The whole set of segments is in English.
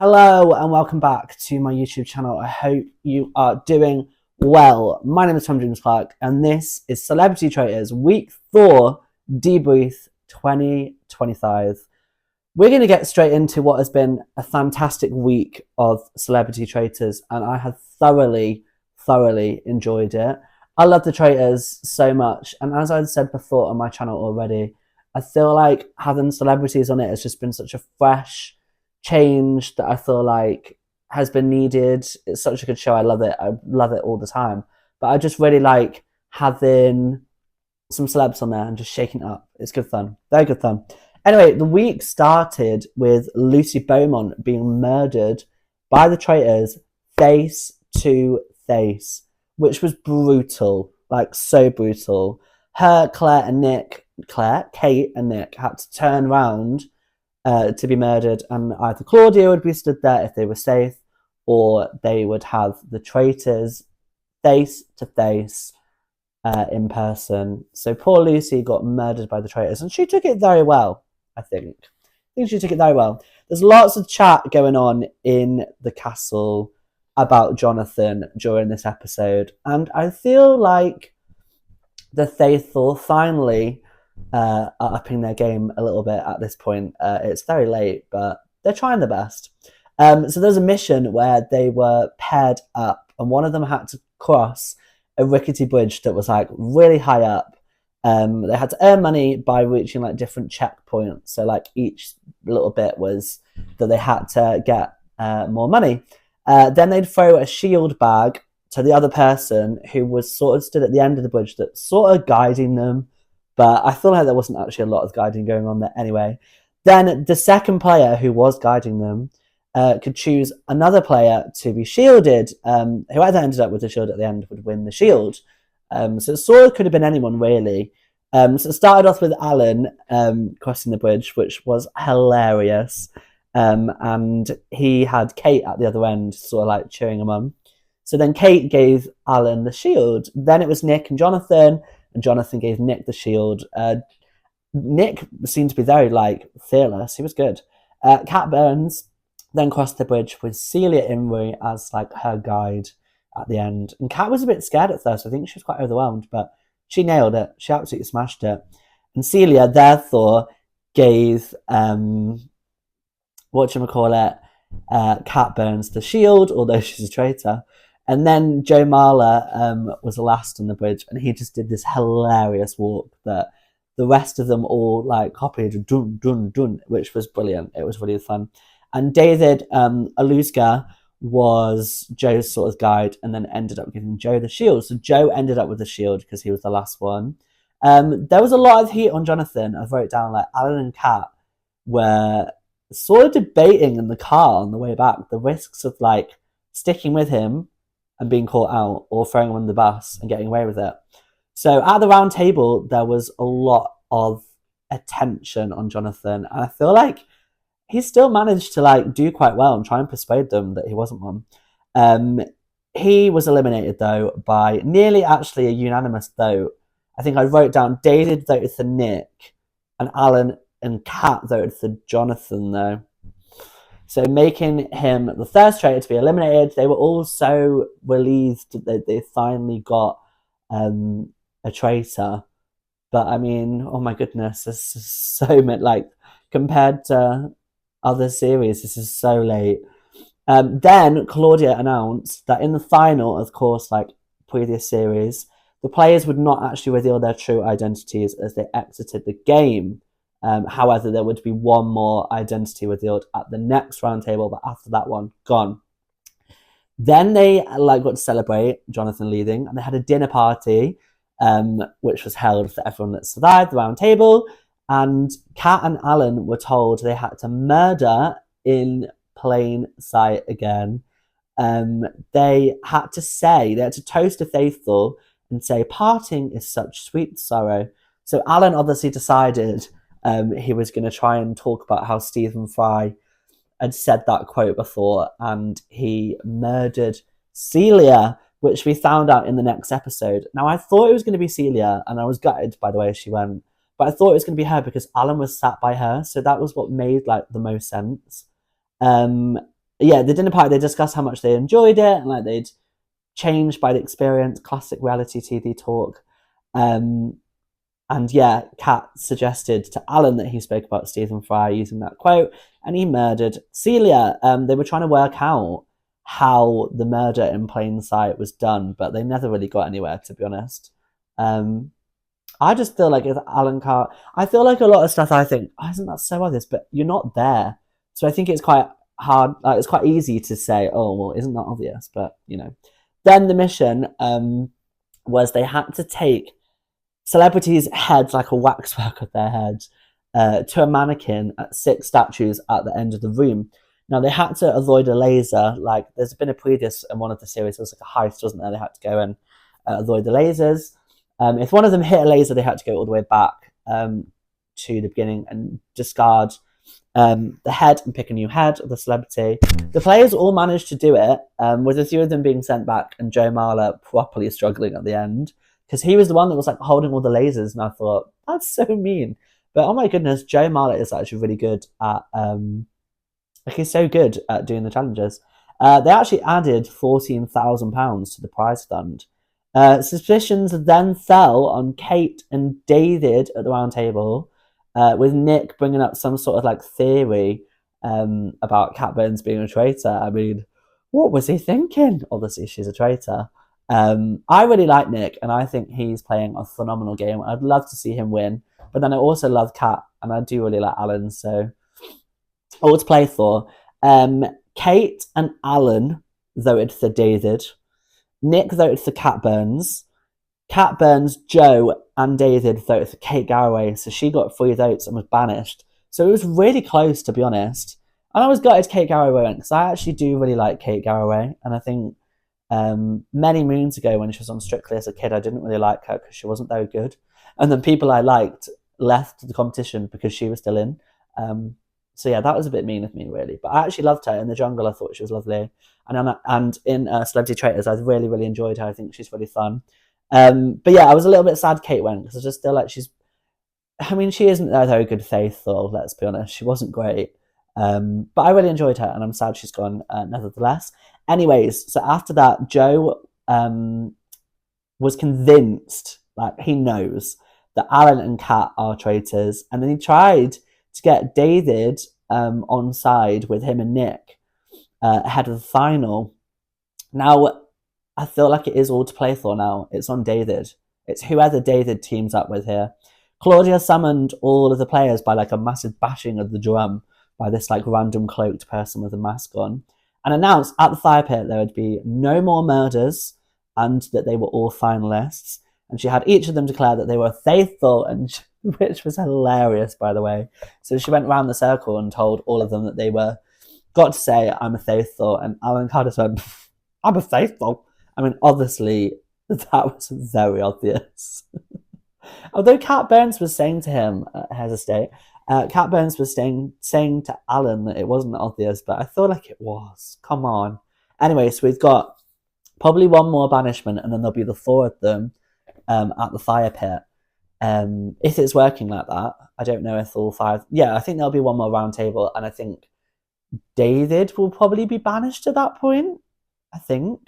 Hello and welcome back to my YouTube channel. I hope you are doing well. My name is Tom James Clark and this is Celebrity Traitors Week 4 Debrief 2025. We're going to get straight into what has been a fantastic week of Celebrity Traitors and I have thoroughly enjoyed it. I love the Traitors so much, and as I said before on my channel already, I feel like having celebrities on it has just been such a fresh change that I feel like has been needed. It's such a good show. I love it. I love it all the time. But I just really like having some celebs on there and just shaking it up. It's good fun. Very good fun. Anyway, the week started with Lucy Beaumont being murdered by the Traitors face to face, which was brutal. Like, so brutal. Kate and Nick had to turn around to be murdered, and either Claudia would be stood there if they were safe, or they would have the traitors face to face in person. So poor Lucy got murdered by the traitors, and she took it very well. I think she took it very well. There's lots of chat going on in the castle about Jonathan during this episode, and I feel like the faithful finally are upping their game a little bit at this point. It's very late, but they're trying their best. So there's a mission where they were paired up, and one of them had to cross a rickety bridge that was like really high up. They had to earn money by reaching like different checkpoints. So like each little bit was that they had to get more money. Then they'd throw a shield bag to the other person who was sort of stood at the end of the bridge, that's sort of guiding them. But I feel like there wasn't actually a lot of guiding going on there anyway. Then the second player who was guiding them could choose another player to be shielded. Whoever ended up with the shield at the end would win the shield. So it sort of could have been anyone, really. So it started off with Alan crossing the bridge, which was hilarious. And he had Kate at the other end, sort of like cheering him on. So then Kate gave Alan the shield. Then it was Nick and Jonathan gave Nick the shield. Nick seemed to be very like fearless. He was good. Kat Burns then crossed the bridge with Celia Imrie as like her guide at the end. And Kat was a bit scared at first. I think she was quite overwhelmed, but she nailed it. She absolutely smashed it. And Celia therefore gave Kat Burns the shield, although she's a traitor. And then Joe Marler was last on the bridge, and he just did this hilarious walk that the rest of them all like copied, dun dun dun, which was brilliant. It was really fun. And David Aluska was Joe's sort of guide, and then ended up giving Joe the shield. So Joe ended up with the shield because he was the last one. There was a lot of heat on Jonathan. I wrote down like Alan and Kat were sort of debating in the car on the way back the risks of like sticking with him and being caught out, or throwing him on the bus and getting away with it. So at the round table, there was a lot of attention on Jonathan, and I feel like he still managed to like do quite well and try and persuade them that he wasn't one. He was eliminated though by nearly actually a unanimous vote. I think I wrote down David voted for Nick, and Alan and Kat voted for Jonathan though. So making him the first traitor to be eliminated. They were all so relieved that they finally got a traitor. But I mean, oh my goodness, this is so much, like, compared to other series, this is so late. Then Claudia announced that in the final, of course, like previous series, the players would not actually reveal their true identities as they exited the game. However, there would be one more identity revealed at the next round table, but after that one, gone. Then they like got to celebrate Jonathan leaving, and they had a dinner party, which was held for everyone that survived the round table. And Kat and Alan were told they had to murder in plain sight again. They had to toast a faithful and say, "Parting is such sweet sorrow." So Alan obviously decided he was going to try and talk about how Stephen Fry had said that quote before, and he murdered Celia, which we found out in the next episode. Now, I thought it was going to be Celia, and I was gutted by the way she went, but I thought it was going to be her because Alan was sat by her, so that was what made like the most sense. yeah, the dinner party, they discussed how much they enjoyed it and like they'd changed by the experience, classic reality TV talk. Um, and yeah, Kat suggested to Alan that he spoke about Stephen Fry using that quote, and he murdered Celia. They were trying to work out how the murder in plain sight was done, but they never really got anywhere, to be honest. Um, I just feel like if Alan Carr, I feel like a lot of stuff I think, oh, isn't that so obvious? But you're not there. So I think it's quite hard, it's quite easy to say, oh, well, isn't that obvious? But, you know. Then the mission was they had to take celebrities' heads, like a waxwork of their heads, to a mannequin at 6 statues at the end of the room. Now, they had to avoid a laser. Like, there's been a previous in one of the series, it was like a heist, wasn't there? They had to go and avoid the lasers. If one of them hit a laser, they had to go all the way back to the beginning and discard the head and pick a new head of the celebrity. The players all managed to do it, with a few of them being sent back and Joe Marler properly struggling at the end because he was the one that was like holding all the lasers, and I thought that's so mean. But oh my goodness, Joe Marler is actually really good at like he's so good at doing the challenges. They actually added £14,000 to the prize fund. Suspicions then fell on Kate and David at the round table, with Nick bringing up some sort of like theory about Kat Burns being a traitor. I mean, what was he thinking? Obviously, she's a traitor. I really like Nick, and I think he's playing a phenomenal game. I'd love to see him win, but then I also love Kat, and I do really like Alan, so all to play for. Kate and Alan voted for David. Nick voted for Kat Burns. Kat Burns, Joe, and David voted for Kate Garraway, so she got 3 votes and was banished. So it was really close, to be honest. And I was gutted Kate Garraway went because I actually do really like Kate Garraway, and I think many moons ago when she was on Strictly as a kid, I didn't really like her because she wasn't very good. And then people I liked left the competition because she was still in. So yeah, that was a bit mean of me, really. But I actually loved her in The Jungle. I thought she was lovely. And in Celebrity Traitors, I really, really enjoyed her. I think she's really fun. But yeah, I was a little bit sad Kate went because I just feel like I mean, she isn't a very good faithful, let's be honest. She wasn't great. But I really enjoyed her, and I'm sad she's gone nevertheless. Anyways, so after that, Joe was convinced, like he knows, that Alan and Kat are traitors, and then he tried to get David on side with him and Nick ahead of the final. Now, I feel like it is all to play for now. It's on David. It's whoever David teams up with here. Claudia summoned all of the players by like a massive bashing of the drum by this like random cloaked person with a mask on, and announced at the fire pit there would be no more murders and that they were all finalists. And she had each of them declare that they were faithful, and which was hilarious, by the way. So she went around the circle and told all of them that they were got to say, "I'm a faithful," and Alan Carter said, "I'm a faithful." I mean, obviously, that was very obvious. Although Kat Burns was saying to him at his estate, Kat Burns was saying to Alan that it wasn't obvious, but I feel like it was. Come on. Anyway, so we've got probably one more banishment, and then there'll be the 4 of them at the fire pit. If it's working like that, I don't know if all 5... Yeah, I think there'll be one more round table, and I think David will probably be banished at that point. I think.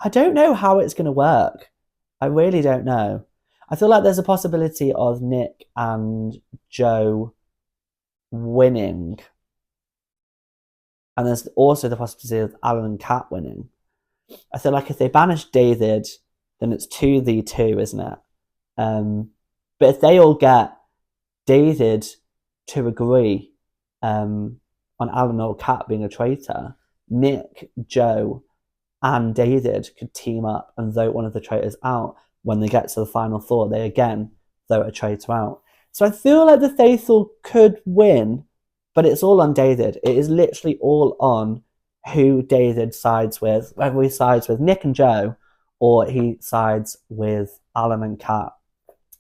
I don't know how it's going to work. I really don't know. I feel like there's a possibility of Nick and Joe winning. And there's also the possibility of Alan and Kat winning. I feel like if they banish David, then it's 2v2, isn't it? But if they all get David to agree on Alan or Kat being a traitor, Nick, Joe, and David could team up and vote one of the traitors out. When they get to the final 4, they again vote a traitor out. So I feel like the faithful could win, but it's all on David. It is literally all on who David sides with, whether he sides with Nick and Joe or he sides with Alan and Kat.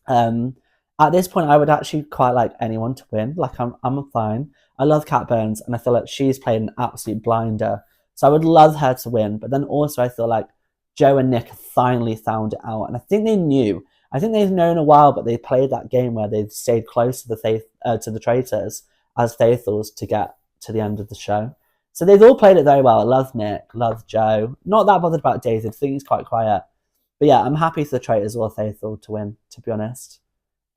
At this point, I would actually quite like anyone to win. Like, I'm fine. I love Kat Burns, and I feel like she's played an absolute blinder. So I would love her to win. But then also I feel like Joe and Nick have finally found it out. And I think they knew. I think they've known a while, but they played that game where they've stayed close to the traitors as faithfuls to get to the end of the show. So they've all played it very well. I love Nick, love Joe. Not that bothered about David. I think he's quite quiet. But yeah, I'm happy for the Traitors or Thaethel to win, to be honest.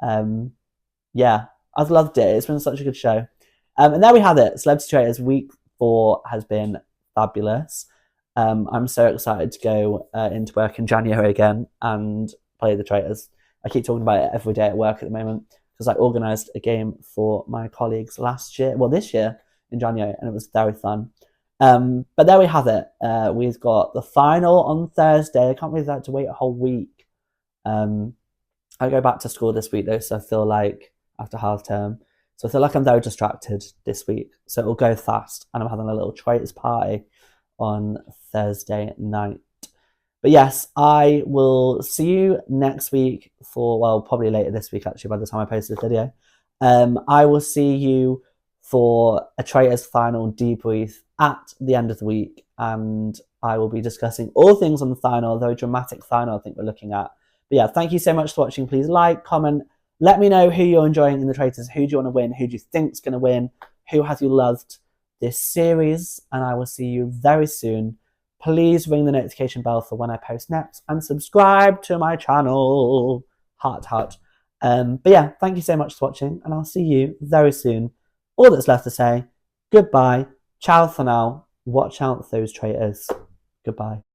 Yeah, I've loved it. It's been such a good show. And there we have it. Celebrity Traitors week 4 has been fabulous. I'm so excited to go into work in January again and play the Traitors. I keep talking about it every day at work at the moment because I organised a game for my colleagues this year in January, and it was very fun. But there we have it. We've got the final on Thursday. I can't believe I had to wait a whole week. I go back to school this week though, so I feel like after half term. So I feel like I'm very distracted this week. So it'll go fast, and I'm having a little Traitors party on Thursday night. But yes, I will see you next week probably later this week actually by the time I post this video. I will see you for a Traitors final debrief at the end of the week, and I will be discussing all things on the final, a very dramatic final I think we're looking at. But yeah, thank you so much for watching. Please like, comment, let me know who you're enjoying in the Traitors. Who do you want to win? Who do you think's going to win? Who have you loved this series? And I will see you very soon. Please ring the notification bell for when I post next and subscribe to my channel. Heart, heart. But yeah, thank you so much for watching, and I'll see you very soon. All that's left to say, goodbye. Ciao for now. Watch out for those Traitors. Goodbye.